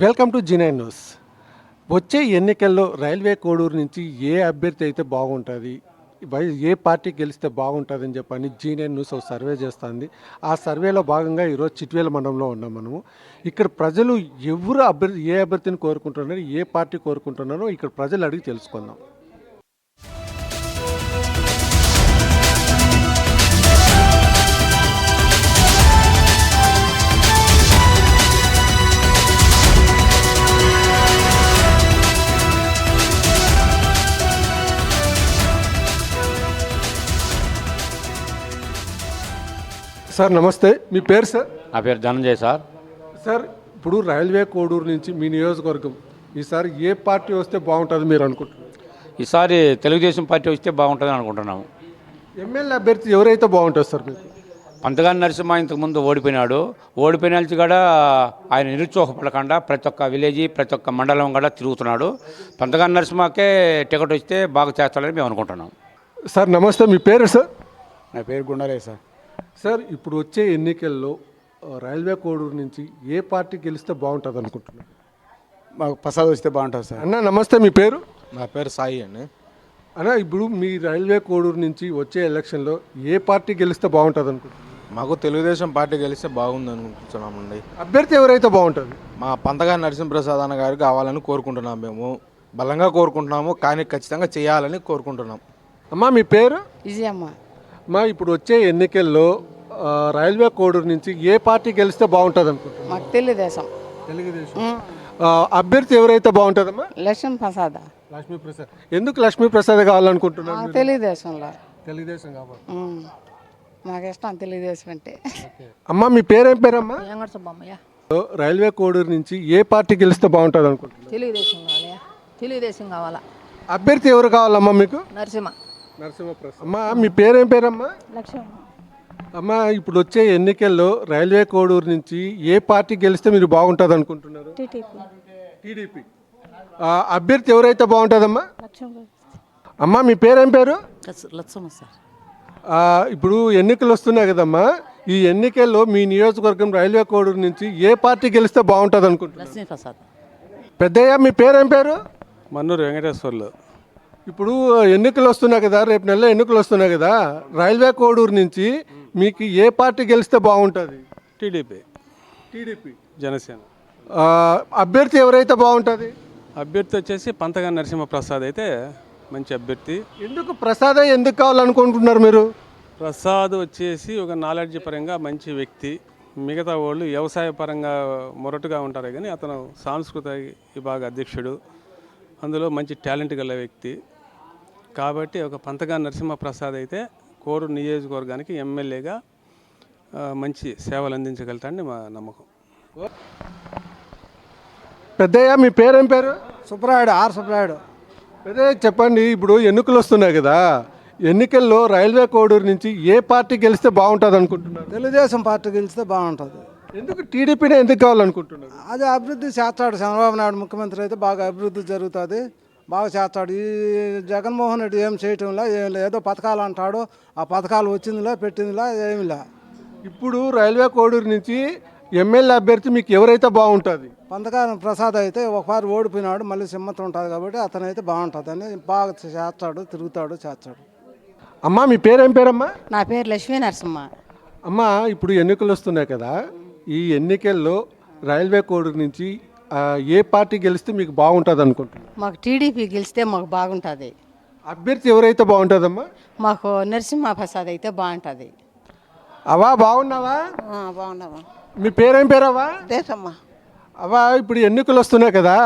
Welcome to G9 news. వచ్చే ఎన్నికల్లో railway Koduru నుంచి ఏ అభ్యర్థి అయితే బాగుంటుంది, ఏ పార్టీ గెలిస్తే బాగుంటుందని చెప్పని G9 న్యూస్ ఒక సర్వే చేస్తుంది. ఆ సర్వేలో భాగంగా ఈరోజు చిట్వేల మండలంలో ఉన్నాం మనము. ఇక్కడ ప్రజలు ఎవరు ఏ అభ్యర్థిని కోరుకుంటున్నారో, ఏ పార్టీ కోరుకుంటున్నారో ఇక్కడ ప్రజలు అడిగి తెలుసుకుందాం. సార్ నమస్తే, మీ పేరు సార్? నా పేరు ధనంజయ్ సార్. సార్, ఇప్పుడు రైల్వే కోడూరు నుంచి మీ నియోజకవర్గం ఈసారి ఏ పార్టీ వస్తే బాగుంటుంది మీరు అనుకుంటున్నారు? ఈసారి తెలుగుదేశం పార్టీ వస్తే బాగుంటుందని అనుకుంటున్నాము. ఎమ్మెల్యే అభ్యర్థి ఎవరైతే బాగుంటుంది సార్ మీకు? పంతగాని నరసింహ ఇంతకుముందు ఓడిపోయినాడు. ఓడిపోయిన నుంచి కూడా ఆయన నిరుత్సాహపడకుండా ప్రతి ఒక్క విలేజ్, ప్రతి ఒక్క మండలం కూడా తిరుగుతున్నాడు. పంతగాని నరసింహకే టికెట్ వస్తే బాగా చేస్తాడని మేము అనుకుంటున్నాం. సార్ నమస్తే, మీ పేరు సార్? నా పేరు గుండరే సార్. సార్, ఇప్పుడు వచ్చే ఎన్నికల్లో రైల్వే కోడూరు నుంచి ఏ పార్టీ గెలిస్తే బాగుంటుంది అనుకుంటున్నారు? మాకు ప్రసాద్ వస్తే బాగుంటుంది సార్. అన్న నమస్తే, మీ పేరు? నా పేరు సాయి అండి. అన్న, ఇప్పుడు మీ రైల్వే కోడూరు నుంచి వచ్చే ఎలక్షన్లో ఏ పార్టీ గెలిస్తే బాగుంటుంది అనుకుంటున్నారు? మాకు తెలుగుదేశం పార్టీ గెలిస్తే బాగుంది అనుకుంటున్నామండి. అభ్యర్థి ఎవరైతే బాగుంటుంది? మా పంతగా నరసింహప్రసాద్ అన్న గారు కావాలని కోరుకుంటున్నాం. మేము బలంగా కోరుకుంటున్నాము, కానీ ఖచ్చితంగా చేయాలని కోరుకుంటున్నాం. అమ్మా, మీ పేరు? విజయమ్మ. అమ్మా, ఇప్పుడు వచ్చే ఎన్నికల్లో రైల్వే కోడూరు నుంచి ఏ పార్టీ గెలిస్తే బాగుంటుంది అనుకుంటున్నారు? మాకు తెలుగుదేశం. తెలుగుదేశం. అభ్యర్థి ఎవరైతే బాగుంటుందమ్మా? లక్ష్మీ ప్రసాద్. లక్ష్మీప్రసాద్. ఎందుకు లక్ష్మీప్రసాద్ కావాలనుకుంటున్నారు? మాకు తెలుగుదేశంలో తెలుగుదేశం కావాలి. మాకు ఇష్టం తెలుగుదేశం అంటే. అమ్మా, మీ పేరేం పేరమ్మా? సుబ్బమ్మయ్య. రైల్వే కోడూరు నుంచి ఏ పార్టీ గెలిస్తే బాగుంటుంది అనుకుంటున్నారు? తెలుగుదేశం కావాలయ్యా, తెలుగుదేశం కావాలా. అభ్యర్థి ఎవరు కావాలమ్మా మీకు? నరసింహ. నరసింహప్రసాద్. అమ్మా, మీ పేరేం పేరమ్మా? లక్ష్మమ్మ. అమ్మా, ఇప్పుడు వచ్చే ఎన్నికల్లో రైల్వే కోడూరు నుంచి ఏ పార్టీ గెలిస్తే మీరు బాగుంటుంది అనుకుంటున్నారు? టీడీపీ. అభ్యర్థి ఎవరైతే బాగుంటుందమ్మా? అమ్మా, మీ పేరేం పేరు? లక్ష్మమ్మ సార్. ఇప్పుడు ఎన్నికలు వస్తున్నాయి కదమ్మా, ఈ ఎన్నికల్లో మీ నియోజకవర్గం రైల్వే కోడూరు నుంచి ఏ పార్టీ గెలిస్తే బాగుంటుంది అనుకుంటున్నారు? లక్ష్మీ ప్రసాద్. పెద్దయ్య, మీ పేరేం పేరు? మన్నూరు వెంకటేశ్వర్లు. ఇప్పుడు ఎన్నికలు వస్తున్నాయి కదా, రేపు నెలలో ఎన్నికలు వస్తున్నాయి కదా, రైల్వే కోడూరు నుంచి మీకు ఏ పార్టీ గెలిస్తే బాగుంటుంది? టీడీపీ. టీడీపీ. జనసేన. అభ్యర్థి ఎవరైతే బాగుంటుంది? అభ్యర్థి వచ్చేసి పంతగాని నరసింహప్రసాద్ అయితే మంచి అభ్యర్థి. ఎందుకు ప్రసాదే ఎందుకు కావాలనుకుంటున్నారు మీరు? ప్రసాద్ వచ్చేసి ఒక నాలెడ్జ్ పరంగా మంచి వ్యక్తి. మిగతా వాళ్ళు వ్యవసాయ పరంగా మొరటుగా ఉంటారు, కానీ అతను సాంస్కృతిక విభాగ అధ్యక్షుడు, అందులో మంచి టాలెంట్ గల వ్యక్తి. కాబట్టి ఒక పంతగాని నరసింహప్రసాద్ అయితే కోడూరు నియోజకవర్గానికి ఎమ్మెల్యేగా మంచి సేవలు అందించగలుగుతాడని మా నమ్మకం. పెద్దయ్య, మీ పేరేం పేరు? సుబ్రాయుడు, ఆర్ సుబ్రాయుడు. పెద్దయ్య చెప్పండి, ఇప్పుడు ఎన్నికలు వస్తున్నాయి కదా, ఎన్నికల్లో రైల్వే కోడూరు నుంచి ఏ పార్టీ గెలిస్తే బాగుంటుంది అనుకుంటున్నారు? తెలుగుదేశం పార్టీ గెలిస్తే బాగుంటుంది. ఎందుకు టీడీపీనే ఎందుకు కావాలనుకుంటున్నారు? అది అభివృద్ధి చేస్తాడు. చంద్రబాబు నాయుడు ముఖ్యమంత్రి అయితే బాగా అభివృద్ధి జరుగుతుంది, బాగా చేస్తాడు. ఈ జగన్మోహన్ రెడ్డి ఏం చేయటంలా, ఏం లేదు. ఏదో పథకాలు అంటాడు, ఆ పథకాలు వచ్చిందిలా పెట్టిందిలా ఏమిలా. ఇప్పుడు రైల్వే కోడూరు నుంచి ఎమ్మెల్యే అభ్యర్థి మీకు ఎవరైతే బాగుంటుంది? పంతగాని ప్రసాద్ అయితే ఒకసారి ఓడిపోయినాడు, మళ్ళీ సిమ్మత ఉంటుంది కాబట్టి అతను అయితే బాగుంటుందని బాగా చేస్తాడు, తిరుగుతాడు, చేస్తాడు. అమ్మా, మీ పేరేం పేరమ్మా? నా పేరు లక్ష్మీ నరసింహ. అమ్మా, ఇప్పుడు ఎన్నికలు వస్తున్నాయి కదా, ఈ ఎన్నికల్లో రైల్వే కోడూరు నుంచి ఏ పార్టీ గెలిస్తే మీకు బాగుంటుంది అనుకుంటున్నారు? మాకు టీడీపీ గెలిస్తే మాకు బాగుంటుంది. అభ్యర్థి ఎవరైతే బాగుంటుందమ్మా? మాకు నరసింహ ప్రసాద్ అయితే బాగుంటుంది. అవా, బాగున్నావా? బాగున్నావా? మీ పేరేం పేరవా? దేశమ్మ. అవా, ఇప్పుడు ఎన్నికలు వస్తున్నాయి కదా,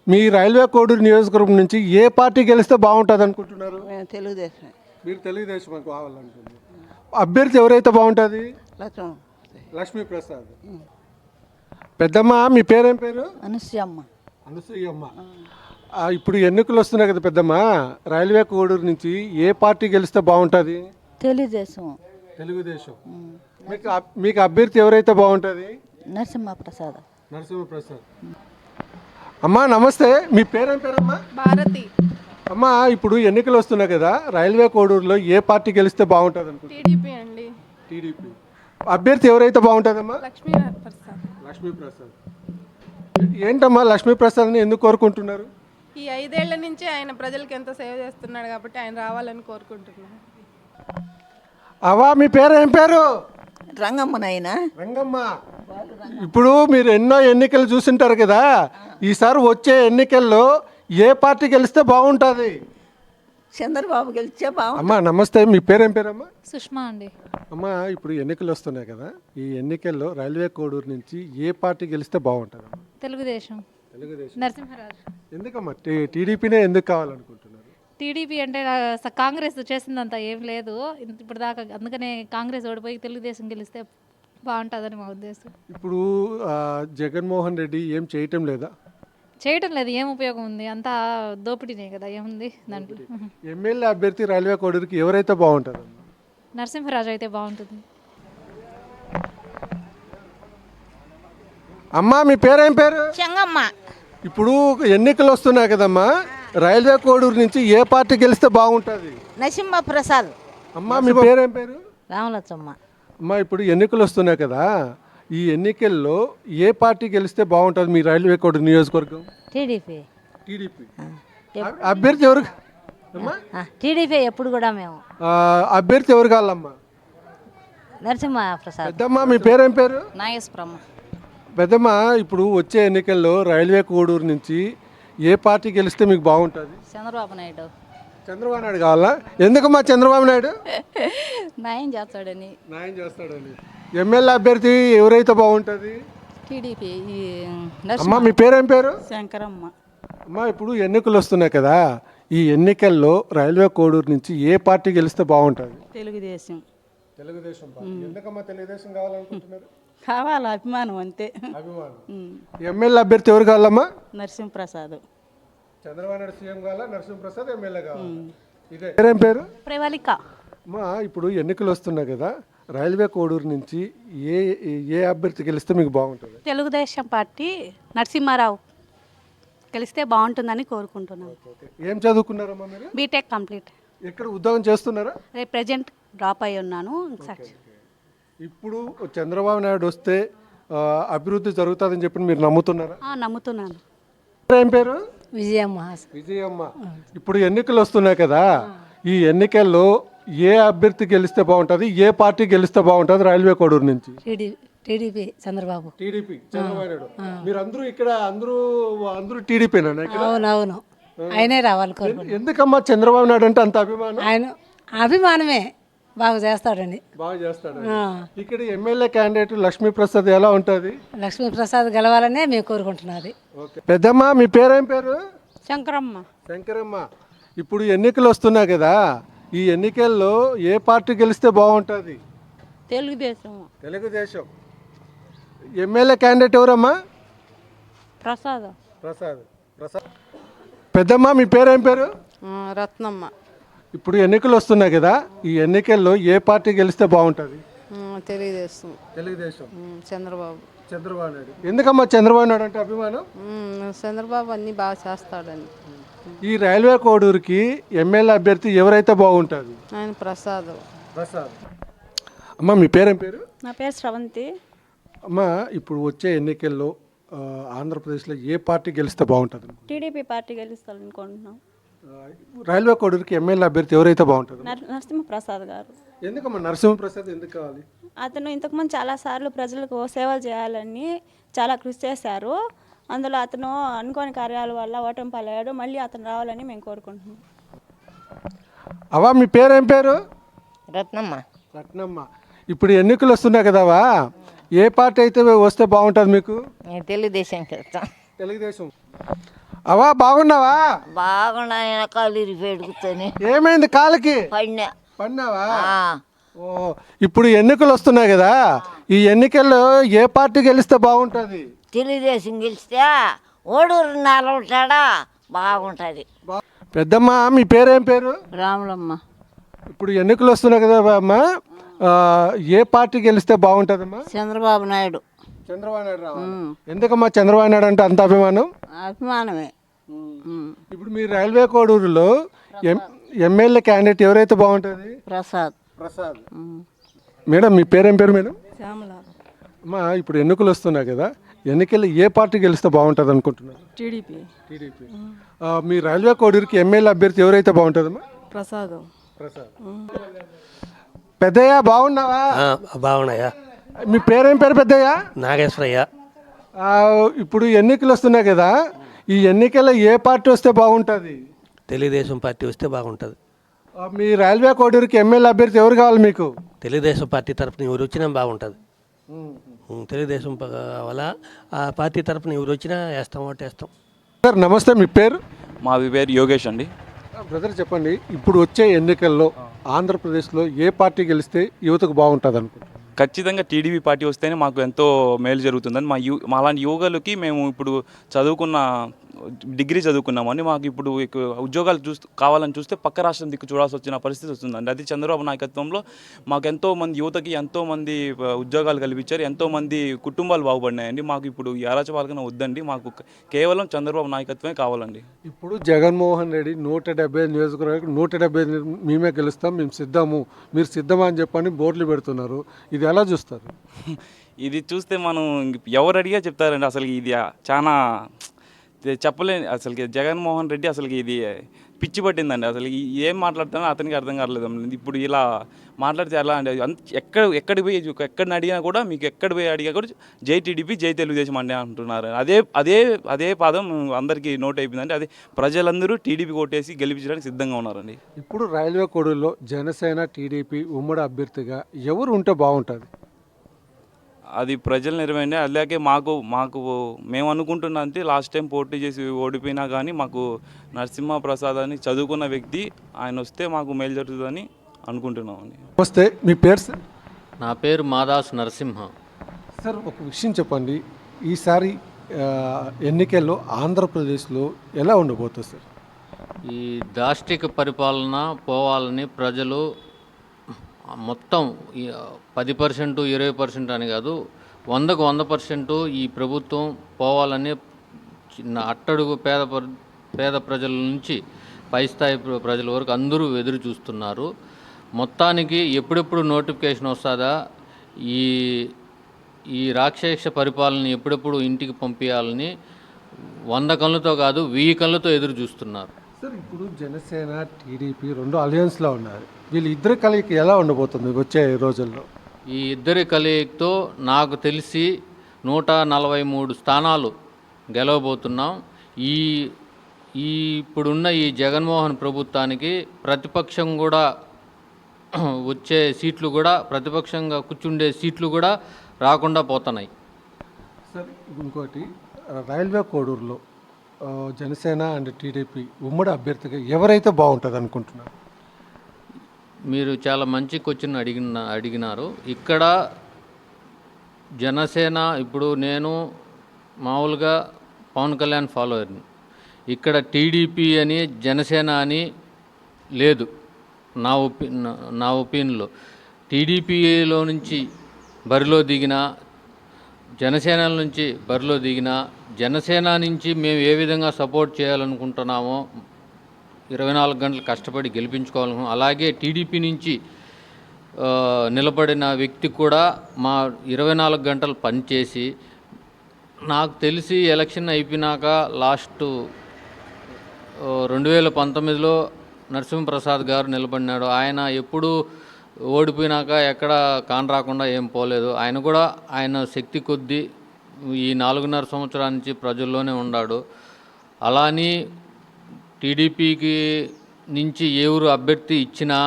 మీ రైల్వే కోడూరు నియోజకవర్గం నుంచి ఏ పార్టీ గెలిస్తే బాగుంటుంది అనుకుంటున్నారు? తెలుగుదేశం. మీరు తెలుగుదేశం కావాలనుకుంటున్నారు. అభ్యర్థి ఎవరైతే బాగుంటుంది? లక్ష్మీప్రసాద్. పెద్దమ్మ, మీ పేరేం పేరు? అనసూయమ్మ. అనసూయమ్మ. ఇప్పుడు ఎన్నికలు వస్తున్నాయి కదా పెద్దమ్మ, రైల్వే కోడూరు నుంచి ఏ పార్టీ గెలిస్తే బాగుంటుంది? తెలుగుదేశం. తెలుగుదేశం. మీకు అభ్యర్థి ఎవరైతే బాగుంటుంది? నరసింహప్రసాద్. నరసింహప్రసాద్. అమ్మా నమస్తే, మీ పేరేం పేరమ్మా? భారతి. అమ్మా, ఇప్పుడు ఎన్నికలు వస్తున్నాయి కదా, రైల్వే కోడూరులో ఏ పార్టీ గెలిస్తే బాగుంటుంది అనుకుంటున్నారు? టీడీపీ అండి. టీడీపీ. అభ్యర్థి ఎవరైతే బాగుంటుందమ్మా? లక్ష్మీప్రసాద్. లక్ష్మీప్రసాద్. ఏంటమ్మా లక్ష్మీప్రసాద్ని ఎందుకు కోరుకుంటున్నారు? ఈ 5 ఏళ్ల నుంచి ఆయన ప్రజలకు ఎంతో సేవ చేస్తున్నాడు కాబట్టి ఆయన రావాలని కోరుకుంటున్నాను. అవా మీ పేరు ఏం పేరు? రంగమ్మ నాయన రంగమ్మ. ఇప్పుడు మీరు ఎన్నో ఎన్నికలు చూసింటారు కదా, ఈసారి వచ్చే ఎన్నికల్లో ఏ పార్టీ గెలిస్తే బాగుంటుంది? చంద్రబాబు గెలిచే బాగుంది. అమ్మా నమస్తే, మీ పేరు ఏం పేరమ్మా? సుష్మా అండి. అమ్మా ఇప్పుడు ఎన్నికలు వస్తున్నాయి కదా, ఈ ఎన్నికల్లో రైల్వే కోడూరు నుంచి ఏ పార్టీ గెలిస్తే బాగుంటుంది? తెలుగుదేశం. తెలుగుదేశం. నరసింహరాజు. ఎందుకమ్మా టీడీపీనే ఎందుకు కావాలనుకుంటున్నారు? టీడీపీ అంటే కాంగ్రెస్ చేసిందంత ఏం లేదు ఇప్పుడు దాకా, అందుకనే కాంగ్రెస్ ఓడిపోయి తెలుగుదేశం గెలిస్తే బాగుంటుందని మా ఉద్దేశం. ఇప్పుడు జగన్మోహన్ రెడ్డి ఏం చేయటం లేదా? చేయటం లేదు, ఏం ఉపయోగం ఉంది? అంతా దోపిడీనే కదా, ఏముంది దాంట్లో. ఎమ్మెల్యే అభ్యర్థి రైల్వే కోడూరుకి ఎవరైతే బాగుంటుంది? నరసింహరాజు అయితే బాగుంటుంది. అమ్మా మీ పేరేం పేరు? చెంగమ్మ. ఇప్పుడు ఎన్నికలు వస్తున్నాయి కదమ్మా, రైల్వే కోడూరు నుంచి ఏ పార్టీ గెలిస్తే బాగుంటుంది? నరసింహ ప్రసాద్. అమ్మా మీ పేరేం పేరు? రామలచ్చమ్మ. అమ్మా ఇప్పుడు ఎన్నికలు వస్తున్నాయి కదా, ఈ ఎన్నికల్లో ఏ పార్టీ గెలిస్తే బాగుంటుంది మీ రైల్వే కోడూరు నియోజకవర్గం? టీడీపీ. టీడీపీ. అభ్యర్థి ఎవరు అమ్మా? టీడీపీ ఎప్పుడు కూడా మేము. అభ్యర్థి ఎవరు కావాలమ్మా? నరసింహ ప్రసాద్. పెద్దమ్మ మీ పేరేం పేరు? నాగేశ్వరమ్మ. పెద్దమ్మ ఇప్పుడు వచ్చే ఎన్నికల్లో రైల్వే కోడూరు నుంచి ఏ పార్టీ గెలిస్తే మీకు బాగుంటుంది? చంద్రబాబు నాయుడు. చంద్రబాబు నాయుడు కావాలా? ఎందుకమ్మా చంద్రబాబు నాయుడు? న్యాయం చేస్తాడని. న్యాయం చేస్తాడని. ఎమ్మెల్యే అభ్యర్థి ఎవరైతే బాగుంటుంది? టీడీపీ. అమ్మా మీ పేరేం పేరు? శంకరమ్మ. అమ్మా ఇప్పుడు ఎన్నికలు వస్తున్నాయి కదా, ఈ ఎన్నికల్లో రైల్వే కోడూరు నుంచి ఏ పార్టీ గెలిస్తే బాగుంటుంది? తెలుగుదేశం. తెలుగుదేశం పార్టీ. ఎందుకమ్మా తెలుగుదేశం కావాలనుకుంటున్నారు? కావాలి, అభిమానం అంతే. అభిమానం. ఎమ్మెల్యే అభ్యర్థి ఎవరు కావాలమ్మా? నరసింహప్రసాద్. చంద్రబాబు నాయుడు సీఎం కావాలా, నరసింహప్రసాద్ ఎమ్మెల్యే కావాలా? ఇదే పేరేం పేరు? ప్రవళిక. అమ్మా ఇప్పుడు ఎన్నికలు వస్తున్నాయి కదా, రైల్వే కోడూరు నుంచి ఏ ఏ అభ్యర్థి గెలిస్తే మీకు బాగుంటుంది? తెలుగుదేశం పార్టీ నరసింహారావు గెలిస్తే బాగుంటుందని కోరుకుంటున్నాను. ఏం చదువుకున్నారమ్మా మీరు? B Tech complete. ఎక్కడ ఉద్యోగం చేస్తున్నారా? రేపు ప్రజెంట్ డ్రాప్ అయి ఉన్నాను. ఇప్పుడు చంద్రబాబు నాయుడు వస్తే అభివృద్ధి జరుగుతుందని చెప్పి మీరు నమ్ముతున్నారా? నమ్ముతున్నాను. ఏం పేరు? విజయమ్మ. విజయమ్మ. ఇప్పుడు ఎన్నికలు వస్తున్నాయి కదా, ఈ ఎన్నికల్లో ఏ అభ్యర్థి గెలిస్తే బాగుంటుంది, ఏ పార్టీ గెలిస్తే బాగుంటుంది రైల్వే కోడూరు నుంచి? టీడీపీ చంద్రబాబు. టీడీపీ చంద్రబాబు నాయుడు. మీరు అందరూ ఇక్కడ అందరూ టీడీపీనా? అవునవును, ఆయనే రావాలి. ఎందుకమ్మా చంద్రబాబు నాయుడు అంటే అంత అభిమానం? ఆయన అభిమానమే, బాగా చేస్తాడని. బాగా చేస్తాడు. ఇక్కడ ఎమ్మెల్యే క్యాండిడేట్ లక్ష్మీప్రసాద్ ఎలా ఉంటుంది? లక్ష్మీప్రసాద్ గెలవాలనే మేము కోరుకుంటున్నది. పెద్దమ్మ మీ పేరేం పేరు? శంకరమ్మ. శంకరమ్మ. ఇప్పుడు ఎన్నికలు వస్తున్నాయి కదా, ఈ ఎన్నికల్లో ఏ పార్టీ గెలిస్తే బాగుంటుంది? తెలుగుదేశం. తెలుగుదేశం. ఎమ్మెల్యే క్యాండిడేట్ ఎవరమ్మా? ప్రసాద్. ప్రసాద్. ప్రసాద్. పెద్దమ్మ మీ పేరేం పేరు? రత్నమ్మ. ఇప్పుడు ఎన్నికలు వస్తున్నాయి కదా, ఈ ఎన్నికల్లో ఏ పార్టీ గెలిస్తే బాగుంటుంది? తెలుగుదేశం. తెలుగుదేశం. చంద్రబాబు. చంద్రబాబు నాయుడు. ఎందుకమ్మా చంద్రబాబు నాయుడు అంటే అభిమానం? చంద్రబాబు అన్నీ బాగా చేస్తాడని. ఈ రైల్వే కోడూరుకి ఎమ్మెల్యే అభ్యర్థి ఎవరైతే బాగుంటుంది? ఆయన ప్రసాద్. ప్రసాద్. అమ్మ మీ పేరేం పేరు? నా పేరు శ్రవంతి. అమ్మ ఇప్పుడు వచ్చే ఎన్నికల్లో ఆంధ్రప్రదేశ్లో ఏ పార్టీ గెలిస్తే బాగుంటుంది? టీడీపీ పార్టీ గెలుస్తారనుకుంటున్నాం. రైల్వే కోడూరుకి ఎమ్మెల్యే అభ్యర్థి ఎవరైతే బాగుంటుంది? నరసింహప్రసాద్ గారు. ఎందుకమ్మా నరసింహప్రసాద్ ఎందుకు కావాలి? అతను ఇంతకుముందు చాలాసార్లు ప్రజలకు సేవలు చేయాలని చాలా కృషి చేశారు. అందులో అతను అనుకోని కార్యాల వల్ల ఓటమి పాలయ్యాడు. మళ్ళీ అతను రావాలని మేము కోరుకుంటున్నాం. అవా మీ పేరేం పేరు? రత్నమ్మ. రత్నమ్మ. ఇప్పుడు ఎన్నికలు వస్తున్నాయి కదావా, ఏ పార్టీ అయితే వస్తే బాగుంటుంది మీకు? తెలుగుదేశం. తెలుగుదేశం. అవా బాగున్నావా? బాగున్నా కాలు ఇరిపెడుకుతాని. ఏమైంది కాలుకి? పడినావా? ఓ ఇప్పుడు ఎన్నికలు వస్తున్నాయి కదా, ఈ ఎన్నికల్లో ఏ పార్టీ గెలిస్తే బాగుంటుంది? తెలుగుదేశం గెలిస్తే ఓడూరు నాలుగుంటాడా బాగుంటుంది. పెద్దమ్మ మీ పేరేం పేరు? రాములమ్మ. ఇప్పుడు ఎన్నికలు వస్తున్నాయి కదా అమ్మ, ఏ పార్టీ గెలిస్తే బాగుంటుందమ్మా? చంద్రబాబు నాయుడు. చంద్రబాబు నాయుడు రావాలి. ఎందుకమ్మా చంద్రబాబు నాయుడు అంటే అంత అభిమానం? అభిమానమే. ఇప్పుడు మీ రైల్వే కోడూరులో ఎమ్మెల్యే క్యాండిడేట్ ఎవరైతే బాగుంటుంది? ప్రసాద్. ప్రసాద్. మేడం మీ పేరేం పేరు మేడం? శ్యామల. అమ్మా ఇప్పుడు ఎన్నికలు వస్తున్నాయి కదా, ఎన్నికల్లో ఏ పార్టీ గెలిస్తే బాగుంటుంది అనుకుంటున్నారు? TDP TDP. మీ రైల్వే కోడూరుకి ఎమ్మెల్యే అభ్యర్థి ఎవరైతే బాగుంటుందమ్మా? ప్రసాదం. ప్రసాద్. పెద్దయ్య బాగున్నావా? బాగున్నాయా? మీ పేరేం పేరు పెద్దయ్య? నాగేశ్వరయ్య. ఇప్పుడు ఎన్నికలు వస్తున్నాయి కదా, ఈ ఎన్నికల్లో ఏ పార్టీ వస్తే బాగుంటుంది? తెలుగుదేశం పార్టీ వస్తే బాగుంటుంది. మీ రైల్వే కోడూరుకి ఎమ్మెల్యే అభ్యర్థి ఎవరు కావాలి మీకు? తెలుగుదేశం పార్టీ తరఫున ఎవరు వచ్చినా బాగుంటుంది. తెలుగుదేశం వల్ల ఆ పార్టీ తరఫున ఎవరు వచ్చినా వేస్తాం, ఓటేస్తాం. సార్ నమస్తే, మీ పేరు? మా పేరు యోగేష్ అండి. బ్రదర్ చెప్పండి, ఇప్పుడు వచ్చే ఎన్నికల్లో ఆంధ్రప్రదేశ్లో ఏ పార్టీ గెలిస్తే యువతకు బాగుంటుంది అనుకుంటున్నారు? ఖచ్చితంగా టీడీపీ పార్టీ వస్తేనే మాకు ఎంతో మేలు జరుగుతుందని మాలాంటి యువకులకి మేము ఇప్పుడు డిగ్రీ చదువుకున్నామని మాకు ఇప్పుడు ఉద్యోగాలు కావాలని చూస్తే పక్క రాష్ట్రం దిక్కు చూడాల్సి వచ్చిన పరిస్థితి వస్తుందండి. అది చంద్రబాబు నాయకత్వంలో మాకు ఎంతోమంది యువతకి ఎంతోమంది ఉద్యోగాలు కల్పించారు, ఎంతోమంది కుటుంబాలు బాగుపడినాయండి. మాకు ఇప్పుడు ఈ అరాచపాలకన వద్దండి, మాకు కేవలం చంద్రబాబు నాయకత్వమే కావాలండి. ఇప్పుడు జగన్మోహన్ రెడ్డి 175 నియోజకవర్గాలకు 175 మేమే గెలుస్తాం, మేము సిద్ధము, మీరు సిద్ధమా అని చెప్పని బోర్డులు పెడుతున్నారు. ఇది ఎలా చూస్తారు? ఇది చూస్తే మనం ఎవరు అడిగా చెప్తారండి. అసలు ఇది చాలా చెప్పలేని, అసలుకి జగన్మోహన్ రెడ్డి అసలుకి ఇది పిచ్చి పట్టిందండి. అసలు ఏం మాట్లాడుతానో అతనికి అర్థం కావట్లేదు. ఇప్పుడు ఇలా మాట్లాడితే ఎలా అండి, ఎక్కడిని అడిగినా కూడా మీకు ఎక్కడ పోయి అడిగా కూడా జై టీడీపీ జై తెలుగుదేశం అండి అంటున్నారు. అదే పదం అందరికీ నోట్ అయిపోయిందండి. అది ప్రజలందరూ టీడీపీ కొట్టేసి గెలిపించడానికి సిద్ధంగా ఉన్నారండి. ఇప్పుడు రైల్వే కోడూరులో జనసేన టీడీపీ ఉమ్మడి అభ్యర్థిగా ఎవరు ఉంటే బాగుంటుంది? అది ప్రజల నిర్ణయం. అలాగే మాకు మేము అనుకుంటున్నా అంతే, లాస్ట్ టైం పోటీ చేసి ఓడిపోయినా కానీ మాకు నరసింహప్రసాద్ అని చదువుకున్న వ్యక్తి, ఆయన వస్తే మాకు మేలు జరుగుతుందని అనుకుంటున్నామండి. వస్తే మీ పేరు సార్? నా పేరు మాదాస్ నరసింహ. సార్ ఒక విషయం చెప్పండి, ఈసారి ఎన్నికల్లో ఆంధ్రప్రదేశ్లో ఎలా ఉండబోతుంది సార్? ఈ దాష్టిక పరిపాలన పోవాలని ప్రజలు మొత్తం 10%, 20% అని కాదు, 100కు 100% ఈ ప్రభుత్వం పోవాలని చిన్న అట్టడుగు పేద ప్రజల నుంచి పై స్థాయి ప్రజల వరకు అందరూ ఎదురు చూస్తున్నారు. మొత్తానికి ఎప్పుడెప్పుడు నోటిఫికేషన్ వస్తుందా, ఈ రాక్షస పరిపాలన ఎప్పుడెప్పుడు ఇంటికి పంపించాలని 100 కళ్ళతో కాదు 1000 కళ్ళతో ఎదురు చూస్తున్నారు. సార్ ఇప్పుడు జనసేన టీడీపీ రెండు అలయన్స్లో ఉన్నారు, వీళ్ళిద్దరి కలయిక ఎలా ఉండబోతుంది వచ్చే రోజుల్లో? ఈ ఇద్దరి కలయికతో నాకు తెలిసి 143 స్థానాలు గెలవబోతున్నాం. ఇప్పుడున్న ఈ జగన్మోహన్ ప్రభుత్వానికి ప్రతిపక్షం కూడా వచ్చే సీట్లు కూడా, ప్రతిపక్షంగా కూర్చుండే సీట్లు కూడా రాకుండా పోతున్నాయి. సార్ ఇంకోటి, రైల్వే కోడూరులో జనసేన అండ్ టీడీపీ ఉమ్మడి అభ్యర్థిగా ఎవరైతే బాగుంటుంది అనుకుంటున్నారు? మీరు చాలా మంచి క్వశ్చన్ అడిగినారు. ఇక్కడ జనసేన, ఇప్పుడు నేను మామూలుగా పవన్ కళ్యాణ్ ఫాలోవర్ని, ఇక్కడ టీడీపీ అని జనసేన అని లేదు. నా ఒపీనియన్లో టీడీపీలో నుంచి బరిలో దిగిన, జనసేన నుంచి బరిలో దిగిన, జనసేన నుంచి మేము ఏ విధంగా సపోర్ట్ చేయాలనుకుంటున్నామో 24 గంటలు కష్టపడి గెలిపించుకోవాలను, అలాగే టీడీపీ నుంచి నిలబడిన వ్యక్తి కూడా మా 24 గంటలు పనిచేసి, నాకు తెలిసి ఎలక్షన్ అయిపోయినాక లాస్ట్ 2019లో నరసింహప్రసాద్ గారు నిలబడినాడు. ఆయన ఎప్పుడు ఓడిపోయినాక ఎక్కడ కానరాకుండా ఏం పోలేదు. ఆయన కూడా ఆయన శక్తి కొద్దీ ఈ 4.5 సంవత్సరాల నుంచి ప్రజల్లోనే ఉన్నాడు. అలాని టీడీపీకి నుంచి ఎవరు అభ్యర్థి ఇచ్చినా,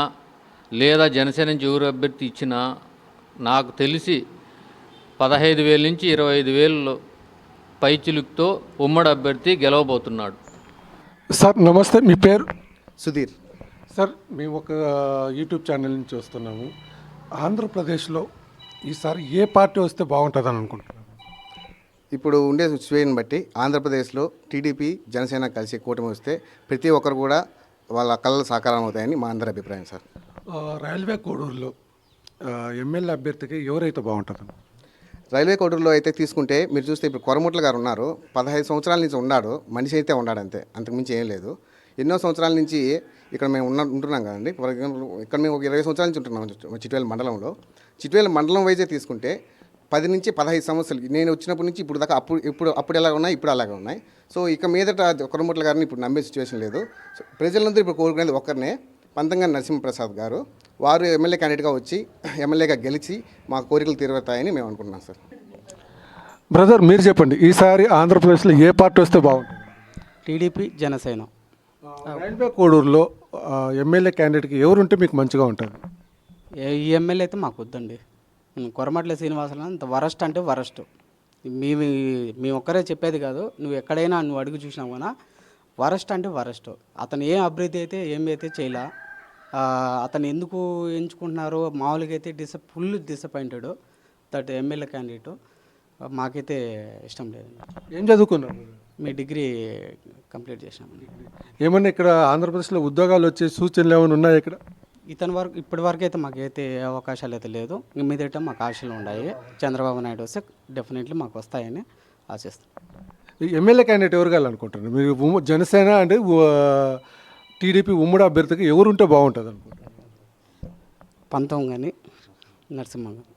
లేదా జనసేన నుంచి ఎవరు అభ్యర్థి ఇచ్చినా, నాకు తెలిసి 15,000 నుంచి 25,000 పైచిలుకుతో ఉమ్మడి అభ్యర్థి గెలవబోతున్నాడు. సార్ నమస్తే, మీ పేరు? సుధీర్. సార్ మేము ఒక యూట్యూబ్ ఛానల్ నుంచి వస్తున్నాము. ఆంధ్రప్రదేశ్లో ఈసారి ఏ పార్టీ వస్తే బాగుంటుందని అనుకుంటున్నాను? ఇప్పుడు ఉండే సిచ్యువేషన్ బట్టి ఆంధ్రప్రదేశ్లో టీడీపీ జనసేన కలిసి కూటమి వస్తే ప్రతి ఒక్కరు కూడా వాళ్ళ కళలు సాకారం అవుతాయని మా అందరి అభిప్రాయం సార్. రైల్వే కోడూరులో ఎమ్మెల్యే అభ్యర్థికి ఎవరైతే బాగుంటుంది? రైల్వే కోడూరులో అయితే తీసుకుంటే మీరు చూస్తే ఇప్పుడు కొరముట్ల గారు ఉన్నారు, 15 సంవత్సరాల నుంచి ఉన్నాడు, మనిషి అయితే ఉన్నాడు అంతే, అంతకుమించి ఏం లేదు. ఎన్నో సంవత్సరాల నుంచి ఇక్కడ మేము ఉంటున్నాం కదండి. ఫర్ ఎగ్జాంపుల్ ఇక్కడ మేము ఒక 20 సంవత్సరాల నుంచి ఉంటున్నాం చిట్వేల మండలంలో. చిట్వేల మండలం వైజే తీసుకుంటే 10 నుంచి 15 సంవత్సరాలు నేను వచ్చినప్పటి నుంచి ఇప్పుడు దాకా అప్పుడు ఎలా ఉన్నాయి, ఇప్పుడు అలాగే ఉన్నాయి. సో ఇక మీదట కొరమట్ల గారిని ఇప్పుడు నమ్మే సిచ్యువేషన్ లేదు. సో ప్రజలందరూ ఇప్పుడు కోరుకునేది ఒక్కరినే, పంతంగా నరసింహప్రసాద్ గారు. వారు ఎమ్మెల్యే క్యాండిడేట్గా వచ్చి ఎమ్మెల్యేగా గెలిచి మా కోరికలు తీరుతాయని మేము అనుకుంటున్నాం సార్. బ్రదర్ మీరు చెప్పండి, ఈసారి ఆంధ్రప్రదేశ్లో ఏ పార్టీ వస్తే బాగుంటుంది? టీడీపీ, జనసేన. రైల్వే కోడూరులో ఎమ్మెల్యే క్యాండిడేట్కి ఎవరు ఉంటే మీకు మంచిగా ఉంటుంది? ఈ ఎమ్మెల్యే అయితే మాకు వద్దండి. కొరమట్ల శ్రీనివాసరావు అంత వరస్ట్ అంటే వరస్ట్. మేము ఒక్కరే చెప్పేది కాదు, నువ్వు ఎక్కడైనా నువ్వు అడుగు చూసినావు కదా, వరస్ట్ అంటే వరస్ట్. అతను ఏం అభివృద్ధి అయితే ఏమైతే చేయలే. అతను ఎందుకు ఎంచుకుంటున్నారో మామూలుగా అయితే full disappointed that MLA candidate. మాకైతే ఇష్టం లేదు. ఏం చదువుకున్నారు? మీ డిగ్రీ కంప్లీట్ చేసినామండి. ఏమన్నా ఇక్కడ ఆంధ్రప్రదేశ్లో ఉద్యోగాలు వచ్చే సూచనలు ఏమైనా ఉన్నాయా ఇక్కడ? ఇప్పటి వరకు అయితే మాకైతే అవకాశాలు అయితే లేదు. మీదట మాకు ఆశలు ఉన్నాయి. చంద్రబాబు నాయుడు వస్తే డెఫినెట్లీ మాకు వస్తాయని ఆశిస్తాం. ఎమ్మెల్యే క్యాండిడేట్ ఎవరు కావాలనుకుంటున్నారు మీరు? జనసేన అంటే టీడీపీ ఉమ్మడి అభ్యర్థికి ఎవరు ఉంటే బాగుంటుంది అనుకుంటున్నారు? పంతం కానీ నరసింహ గారు.